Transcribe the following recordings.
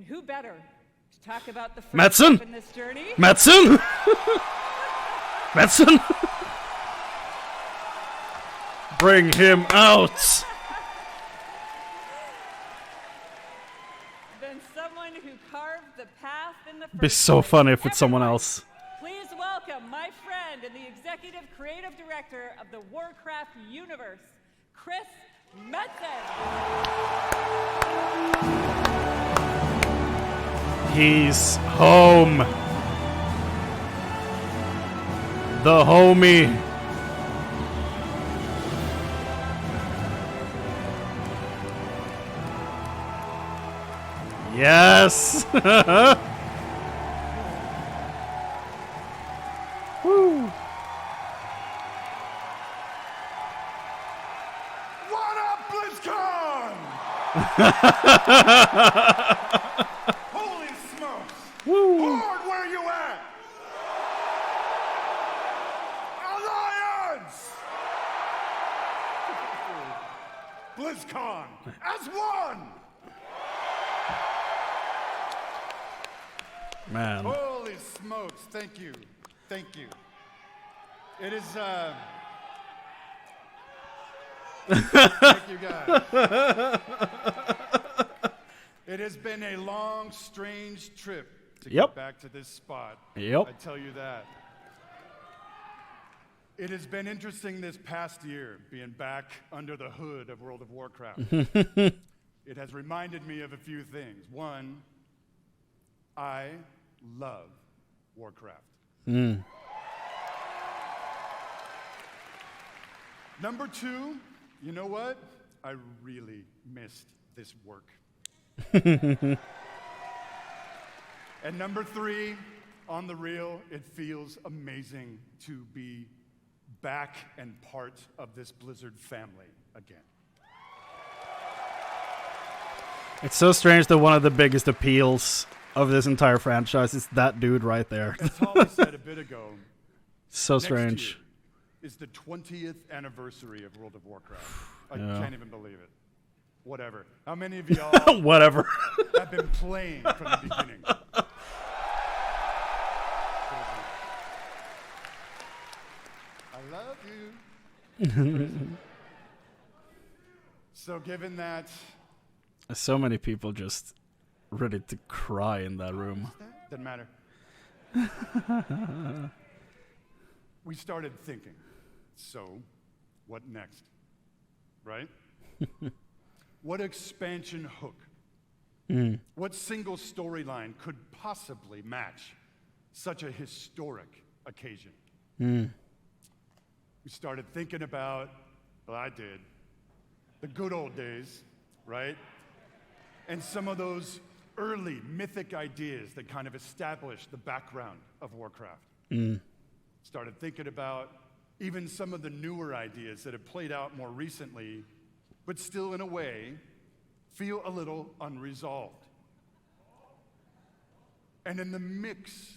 And who better to talk about the first Metzen? step in this journey? Metzen? Metzen? Bring him out! Than someone who carved the path in the first Be so place. funny if it's someone Everyone, else. Please welcome my friend and the executive creative director of the Warcraft universe, Chris Metzen. He's home. The homie. Yes. Woo. What up, Blizzcon? Holy smokes! Woo. Horde, where you at? Alliance! Blizzcon as one! Man. Holy smokes! Thank you, thank you. It is. Thank you, guys. It has been a long, strange trip to Yep. get back to this spot. Yep. I tell you that. It has been interesting this past year being back under the hood of World of Warcraft. It has reminded me of a few things. One, I love Warcraft. Number two, you know what? I really missed this work. And number three, on the real, it feels amazing to be back and part of this Blizzard family again. It's so strange that one of the biggest appeals of this entire franchise is that dude right there. As Holly said a bit ago, So next strange. year is the 20th anniversary of World of Warcraft. I Yeah. can't even believe it. Whatever. How many of y'all Whatever. have been playing from the beginning? I love you. So given that, So many people just ready to cry in that room. doesn't matter. We started thinking, so what next? Right? What expansion hook? What single storyline could possibly match such a historic occasion? We started thinking about, well, I did, the good old days, right? And some of those early mythic ideas that kind of established the background of Warcraft. Started thinking about even some of the newer ideas that have played out more recently, but still in a way feel a little unresolved. And in the mix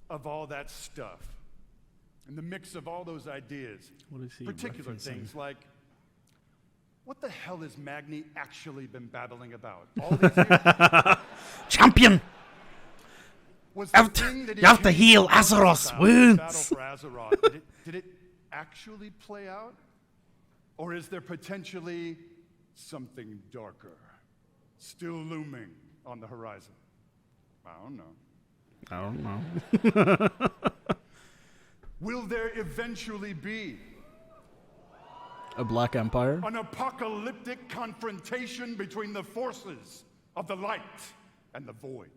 of all that stuff, in the mix of all those ideas, What is he particular referencing? things like, what the hell has Magni actually been babbling about all these years? Champion! Was You the have to- thing that he you have to came heal to talk Azeroth's about in wounds. Battle for Azeroth, did it actually play out? Or is there potentially something darker still looming on the horizon? I don't know. I don't know. Will there eventually be A Black Empire? an apocalyptic confrontation between the forces of the light and the void?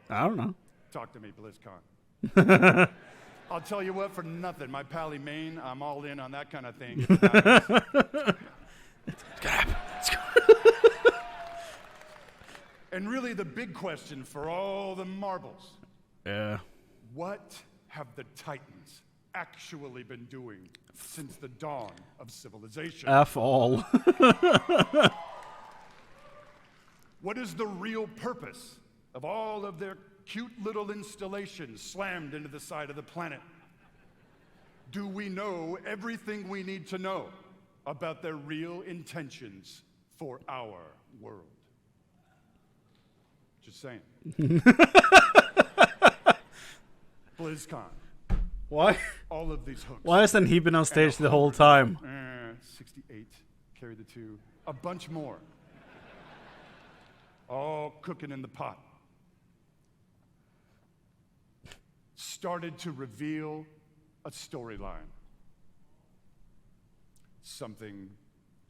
I don't know. Talk to me, BlizzCon. I'll tell you what, for nothing, my pally Maine, I'm all in on that kind of thing. And really the big question for all the marbles, Yeah. what have the Titans actually been doing since the dawn of civilization? F all. What is the real purpose of all of their cute little installations slammed into the side of the planet? Do we know everything we need to know about their real intentions for our world? Just saying. BlizzCon. Why? All of these hooks. Why hasn't he been on stage the whole time? 68. Carry the 2. A bunch more. All cooking in the pot. Started to reveal a storyline. Something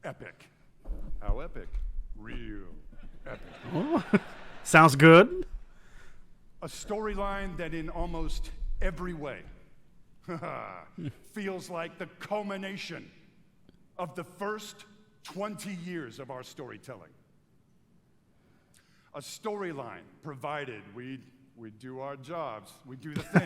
epic. How epic? Real epic. Oh, sounds good. A storyline that in almost every way feels like the culmination of the first 20 years of our storytelling. A storyline provided we do our jobs, we do the thing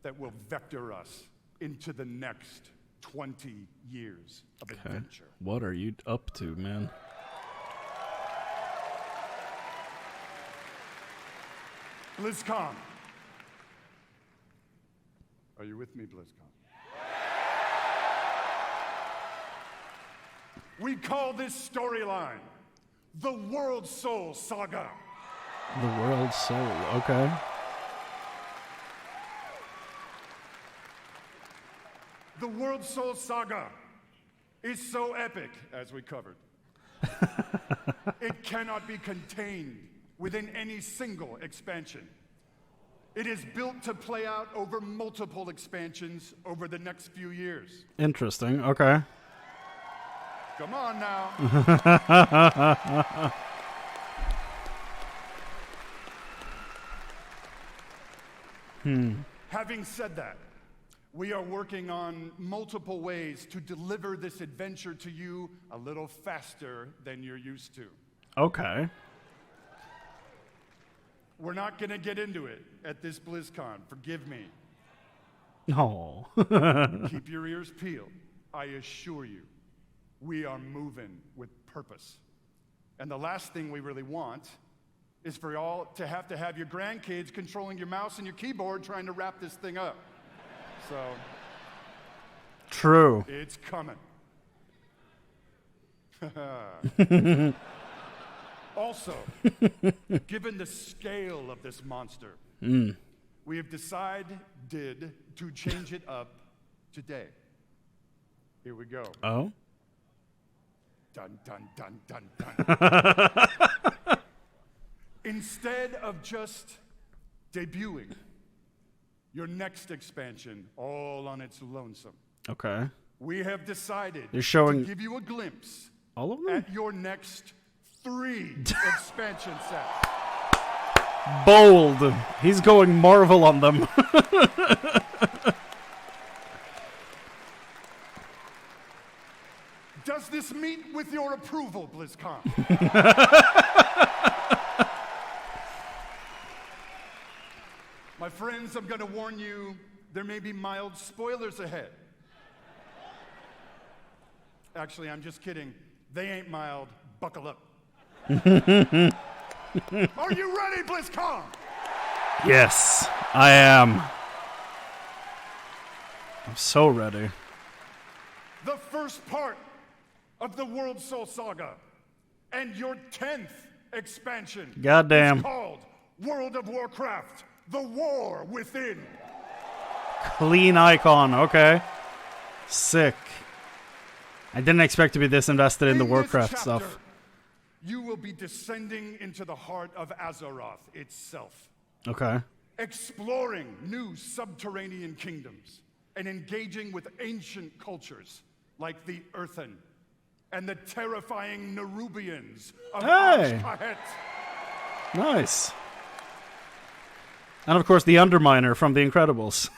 that will vector us into the next 20 years of adventure. What are you up to, man? BlizzCon. Are you with me, BlizzCon? We call this storyline the World Soul Saga. The World Soul, okay. The World Soul Saga is so epic, as we covered. It cannot be contained within any single expansion. It is built to play out over multiple expansions over the next few years. Interesting, okay. Come on now. Having said that, we are working on multiple ways to deliver this adventure to you a little faster than you're used to. Okay. We're not going to get into it at this BlizzCon. Forgive me. Oh. Keep your ears peeled. I assure you, we are moving with purpose. And the last thing we really want is for y'all to have your grandkids controlling your mouse and your keyboard trying to wrap this thing up. So, True. it's coming. Also, given the scale of this monster, we have decided to change it up today. Here we go. Oh? Dun, dun, dun, dun, dun. Instead of just debuting your next expansion all on its lonesome, Okay. we have decided You're showing to give you a glimpse all of them? at your next 3 expansion sets. Bold. He's going Marvel on them. Does this meet with your approval, BlizzCon? My friends, I'm going to warn you, there may be mild spoilers ahead. Actually, I'm just kidding. They ain't mild. Buckle up. Are you ready, BlizzCon? Yes, I am. I'm so ready. The first part of the World Soul Saga and your 10th expansion Goddamn. is called World of Warcraft, The War Within. Clean icon, okay. Sick. I didn't expect to be this invested in the this Warcraft chapter, stuff. You will be descending into the heart of Azeroth itself, Okay. exploring new subterranean kingdoms and engaging with ancient cultures like the Earthen and the terrifying Nerubians of Hey! Arch-Kahet. Nice. And of course, the Underminer from The Incredibles.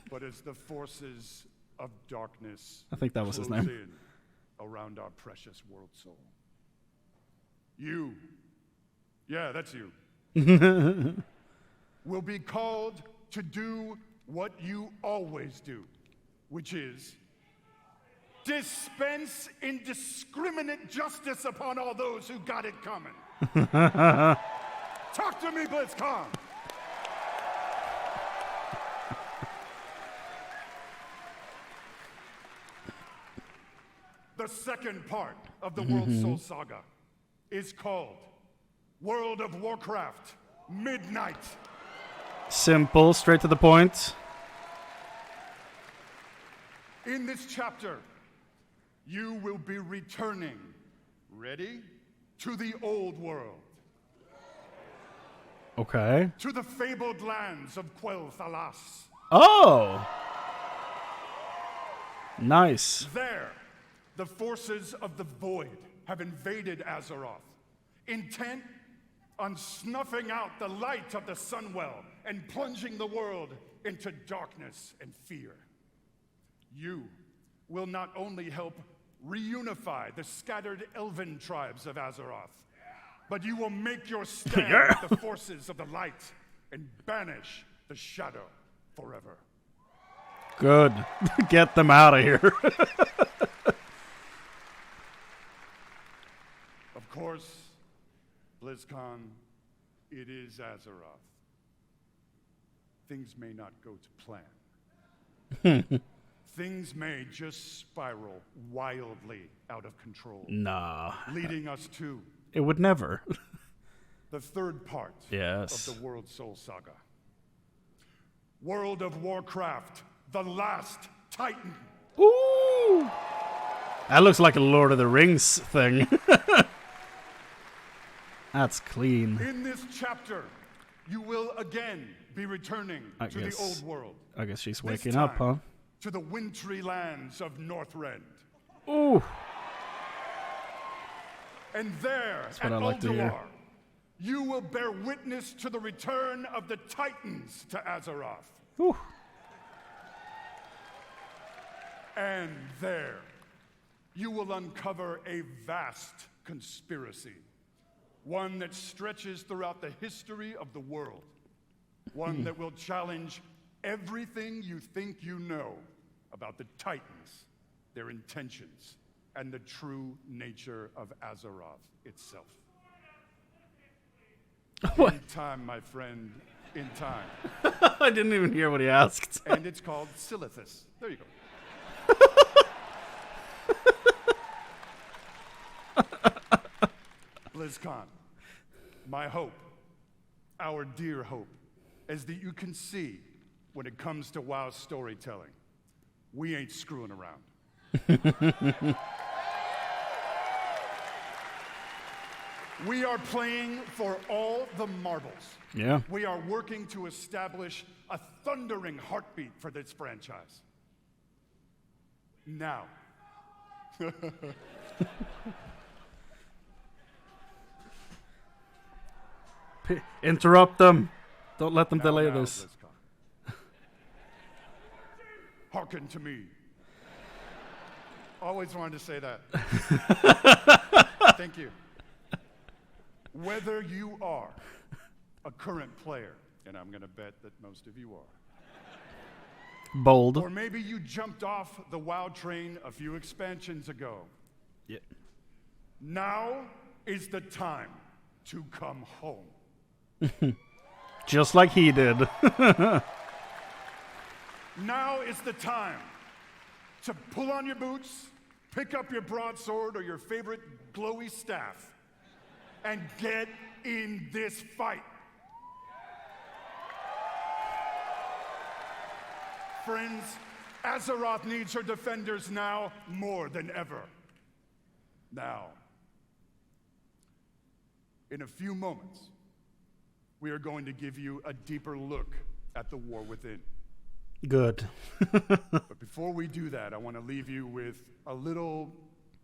But as the forces of darkness I think that was his close name. in around our precious world soul, you, yeah, that's you, will be called to do what you always do, which is dispense indiscriminate justice upon all those who got it coming. Talk to me, BlizzCon. The second part of the World Soul Saga is called World of Warcraft Midnight. Simple, straight to the point. In this chapter, you will be returning, ready, to the old world. Okay. To the fabled lands of Quel'Thalas. Oh! Nice. There, the forces of the Void have invaded Azeroth, intent on snuffing out the light of the Sunwell and plunging the world into darkness and fear. You will not only help reunify the scattered elven tribes of Azeroth, but you will make your stand with the forces of the light and banish the shadow forever. Good. Get them out of here. Of course, Blizzcon, it is Azeroth. Things may not go to plan. Things may just spiral wildly out of control. Nah. Leading us to It would never. the third part Yes. of the World Soul Saga. World of Warcraft, the Last Titan. Ooh! That looks like a Lord of the Rings thing. That's clean. In this chapter, you will again be returning I to guess- the old world. I guess she's This waking up, huh? time, to the wintry lands of Northrend. Ooh! And there, what at I like to hear. Ulduar, you will bear witness to the return of the Titans to Azeroth. Ooh! And there, you will uncover a vast conspiracy. One that stretches throughout the history of the world. One that will challenge everything you think you know about the Titans, their intentions, and the true nature of Azeroth itself. What? In time, my friend, in time. I didn't even hear what he asked. And it's called Silithus. There you go. BlizzCon, my hope, our dear hope, is that you can see when it comes to WoW storytelling, we ain't screwing around. We are playing for all the marbles. Yeah. We are working to establish a thundering heartbeat for this franchise. Now. Interrupt them. Don't let them Now, delay now, this. BlizzCon. Hearken to me. Always wanted to say that. Thank you. Whether you are a current player, and I'm going to bet that most of you are, Bold. or maybe you jumped off the WoW train a few expansions ago, Yeah. now is the time to come home. Just like he did. Now is the time to pull on your boots, pick up your broadsword or your favorite glowy staff, and get in this fight. Friends, Azeroth needs her defenders now more than ever. Now, in a few moments, we are going to give you a deeper look at the war within. Good. But before we do that, I want to leave you with a little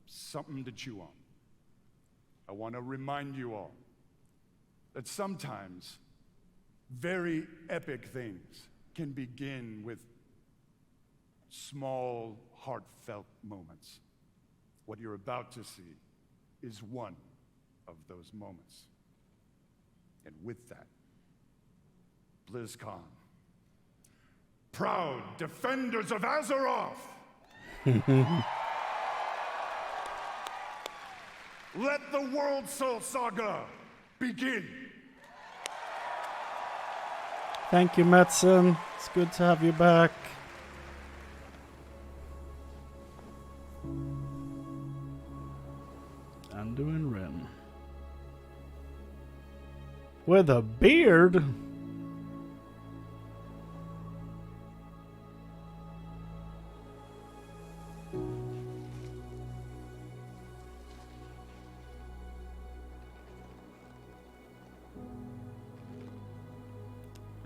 something to chew on. I want to remind you all that sometimes very epic things can begin with small, heartfelt moments. What you're about to see is one of those moments. And with that, BlizzCon, proud defenders of Azeroth, let the World Soul Saga begin. Thank you, Metzen. It's good to have you back. I'm doing Ren. With a beard?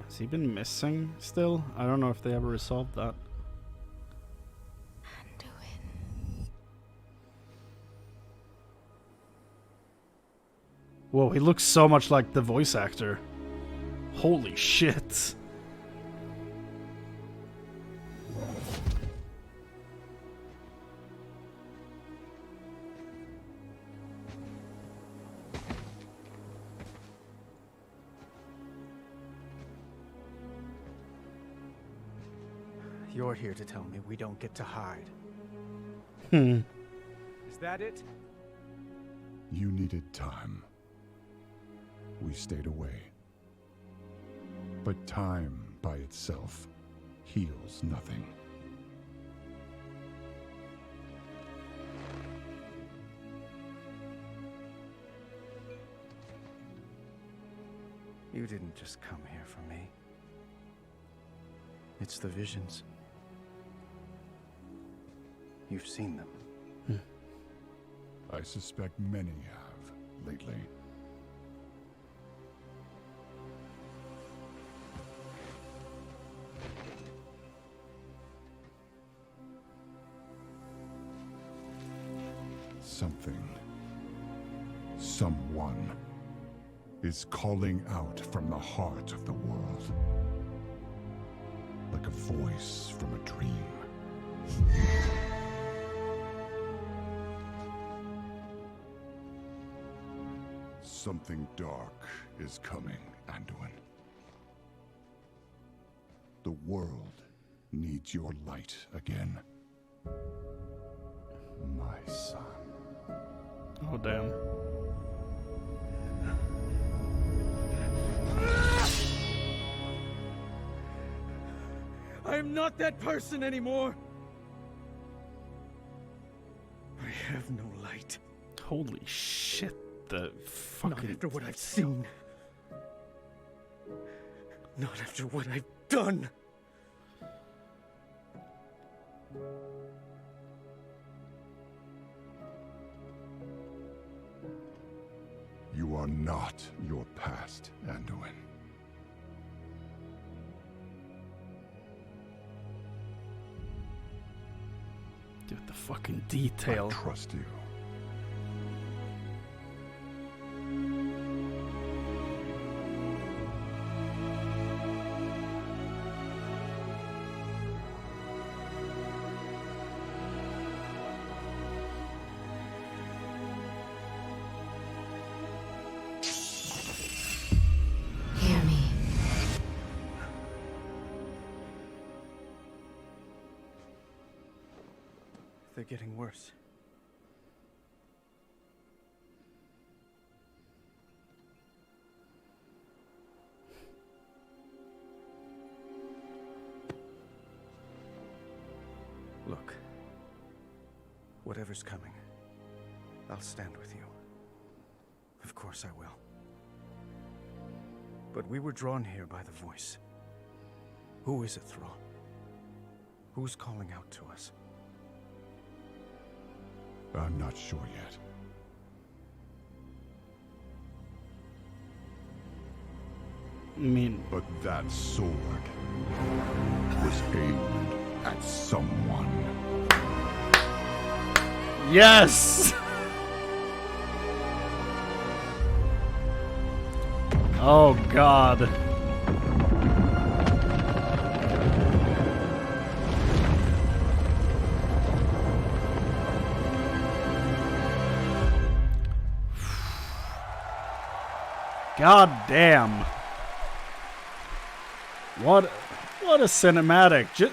Has he been missing still? I don't know if they ever resolved that. Whoa, he looks so much like the voice actor. Holy shit. You're here to tell me we don't get to hide. Hmm. Is that it? You needed time. We stayed away. But time by itself heals nothing. You didn't just come here for me. It's the visions. You've seen them. I suspect many have lately. Something, someone, is calling out from the heart of the world. Like a voice from a dream. Something dark is coming, Anduin. The world needs your light again. My son. Oh, damn. I am not that person anymore. I have no light. Holy shit. The fucking... Not after what I've seen. Not after what I've done. You are not your past, Anduin. Dude, the fucking detail. I trust you. Hear me. They're getting worse. Look. Whatever's coming, I'll stand with you. Of course I will. But we were drawn here by the voice. Who is it, Thrall? Who's calling out to us? I'm not sure yet. I mean... But that sword was aimed at someone. Yes! Oh, God. God damn. What a cinematic.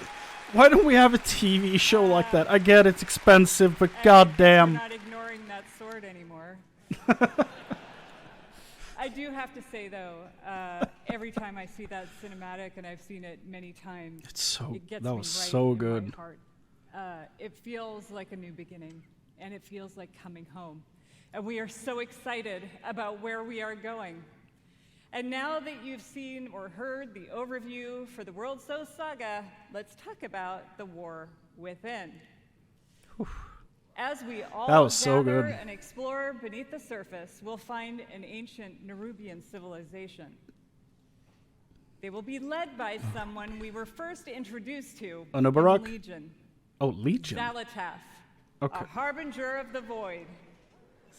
Why don't we have a TV show like that? I get it's expensive, but god damn. We're not ignoring that sword anymore. I do have to say, though, every time I see that cinematic, and I've seen it many times, it gets that me was right so in good. my heart. It feels like a new beginning, and it feels like coming home. And we are so excited about where we are going. And now that you've seen or heard the overview for the World So Saga, let's talk about the War Within. As we all That was so gather good. and explore beneath the surface, we'll find an ancient Nerubian civilization. They will be led by someone we were first introduced to in Anubarak? Legion, Oh, Legion. Zalatath, Okay. a harbinger of the Void.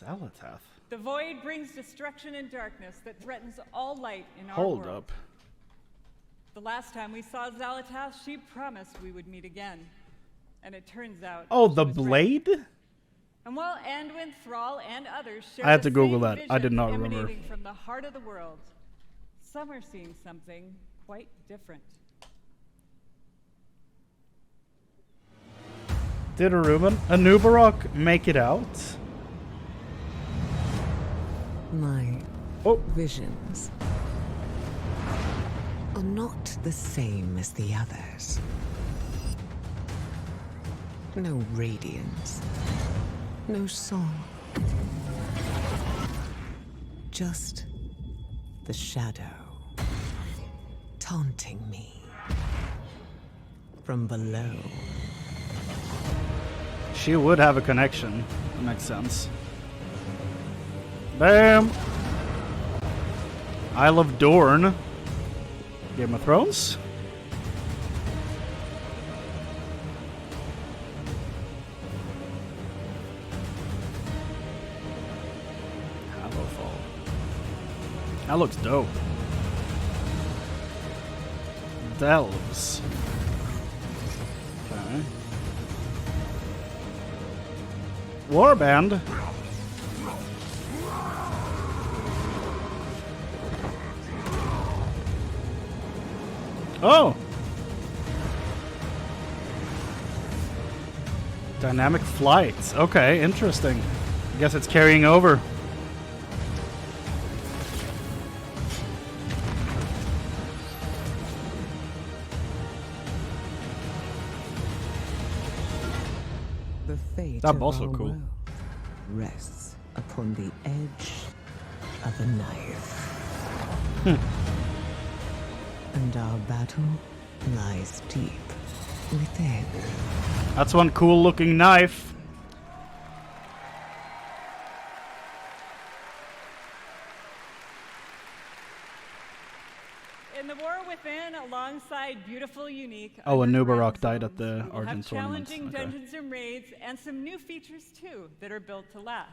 Zalatath. The Void brings destruction and darkness that threatens all light in our Hold world. up. The last time we saw Zalatath, she promised we would meet again. And it turns out Oh, she the was right. blade? And while Anduin, Thrall, and others share I had the to Google same that. I did visions not remember. emanating from the heart of the world, some are seeing something quite different. Did Anubarak make it out? My Oh, visions are not the same as the others. No radiance, no song. Just the shadow taunting me from below. she would have a connection. That makes sense. Bam! Isle of Dorne. Game of Thrones? Hallowfall. That looks dope. Delves. Okay. Warband. Oh! Dynamic flights. Okay, interesting. I guess it's carrying over. The fate That of boss our look cool. world rests upon the edge of a knife. And our battle lies deep within. That's one cool looking knife. In the War Within, alongside beautiful, unique. Oh, and underground Nubarok died at zones, the we will Argent have tournament. challenging Okay. dungeons and raids, and some new features too that are built to last.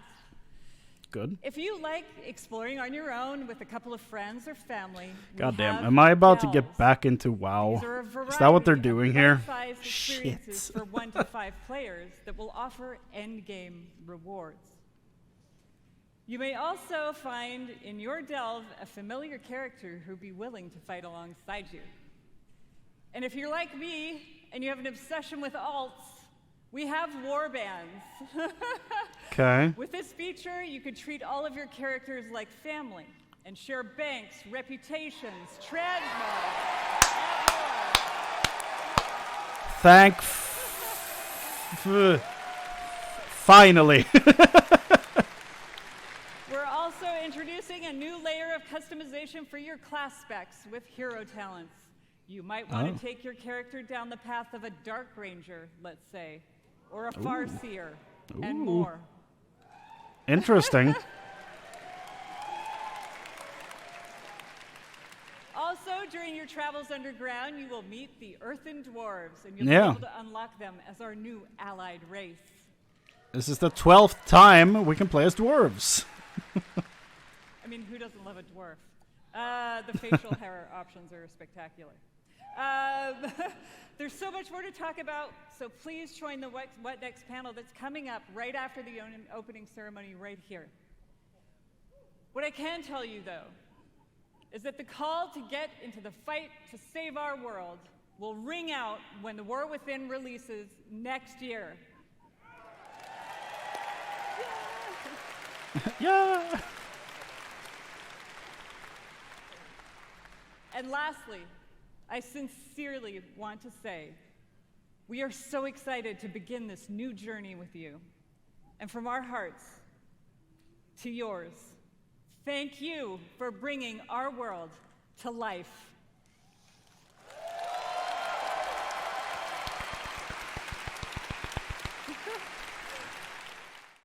Good. If you like exploring on your own with a couple of friends or family, we Goddamn. have Am I about to delves. get back into WoW? These are a Is that what they're variety of doing here? bite-sized experiences Shit. for 1 to 5 players that will offer endgame rewards. You may also find in your delve a familiar character who'd be willing to fight alongside you. And if you're like me and you have an obsession with alts, we have warbands. Okay. With this feature, you could treat all of your characters like family and share banks, reputations, transmog, Thank. Finally. We're also introducing a new layer of customization for your class specs with hero talents. You might want to take your character down the path of a Dark Ranger, let's say, or a Farseer, and more. Interesting. Also, during your travels underground, you will meet the Earthen Dwarves, and you'll Yeah. be able to unlock them as our new allied race. This is the 12th time we can play as dwarves. I mean, who doesn't love a dwarf? The facial hair options are spectacular. There's so much more to talk about, so please join the What Next panel that's coming up right after the opening ceremony right here. What I can tell you, though, is that the call to get into the fight to save our world will ring out when the War Within releases next year. Yeah. And lastly, I sincerely want to say, we are so excited to begin this new journey with you. And from our hearts to yours, Thank you for bringing our world to life.